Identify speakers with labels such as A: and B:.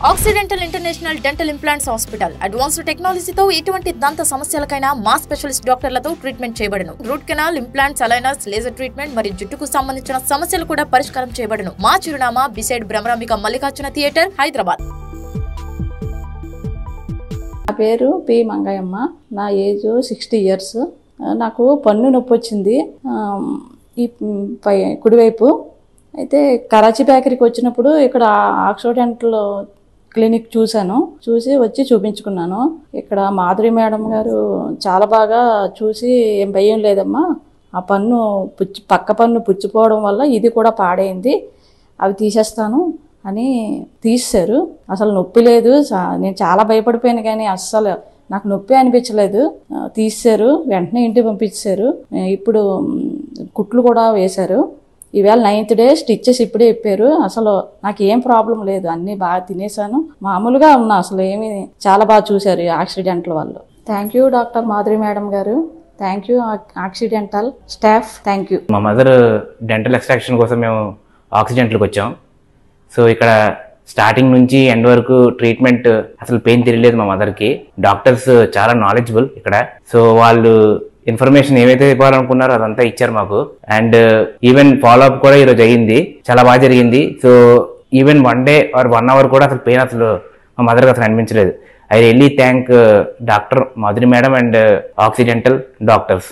A: Accidental international dental implants hospital advanced టెక్నాలజీతో ఎటువంటి దంత సమస్యలకైనా మా స్పెషలిస్ట్ డాక్టర్లతో ట్రీట్మెంట్ చేయబడును. Root canal, implants, aligners, laser treatment మరియు జుట్టుకు సంబంధించిన సమస్యలు కూడా పరిష్కారం చేయబడును. మా చిరునామా బిసైడ్ భ్రమరాంబిక మల్లికార్జున థియేటర్, హైదరాబాద్.
B: నా పేరు పి మంగయ్యమ్మ. నా ఏజ్ 60 years. నాకు పన్ను నొప్పి వచ్చింది ఈ కుడివైపు. అయితే కరాచీ బేకరీకి వచ్చినప్పుడు ఇక్కడ ఆక్సిడెంటల్ క్లినిక్ చూసి వచ్చి చూపించుకున్నాను. ఇక్కడ మాధురి మేడం గారు చాలా బాగా చూసి, ఏం భయం లేదమ్మా, ఆ పన్ను పక్క పన్ను పుచ్చిపోవడం వల్ల ఇది కూడా పాడైంది, అవి తీసేస్తాను అని తీసేశారు. అసలు నొప్పి లేదు. నేను చాలా భయపడిపోయాను, కానీ అస్సలు నాకు నొప్పి అనిపించలేదు. తీసేశారు, వెంటనే ఇంటికి పంపించారు. ఇప్పుడు కుట్లు కూడా వేశారు. ఈవేళ 9th day. స్టిచ్చెస్ ఇప్పుడే ఇప్పారు. అసలు నాకు ఏం ప్రాబ్లం లేదు, అన్నీ బాగా తినేసాను, మామూలుగా ఉన్నా. అసలు ఏమి చాలా బాగా చూశారు యాక్సిడెంటల్ వాళ్ళు. Thank you doctor Madhuri madam గారు. Thank you accidental staff. Thank you.
C: మా మదర్ డెంటల్ ఎక్స్ట్రాక్షన్ కోసం మేము ఆక్సిడెంటల్కి వచ్చాం. సో ఇక్కడ స్టార్టింగ్ నుంచి ఎండ్ వరకు ట్రీట్మెంట్, అసలు పెయిన్ తెలియలేదు మా మదర్కి. డాక్టర్స్ చాలా నాలెడ్జబుల్ ఇక్కడ. సో వాళ్ళు ఇన్ఫర్మేషన్ ఏవైతే ఇవ్వాలనుకున్నారో అదంతా ఇచ్చారు మాకు. అండ్ ఈవెన్ ఫాలో అప్ కూడా ఈరోజు అయ్యింది, చాలా బాగా జరిగింది. So even 1 day or 1 hour కూడా అసలు పెయిన్ అసలు మా మదర్కి అసలు అనిపించలేదు. I really thank doctor Madhuri madam and accidental doctors.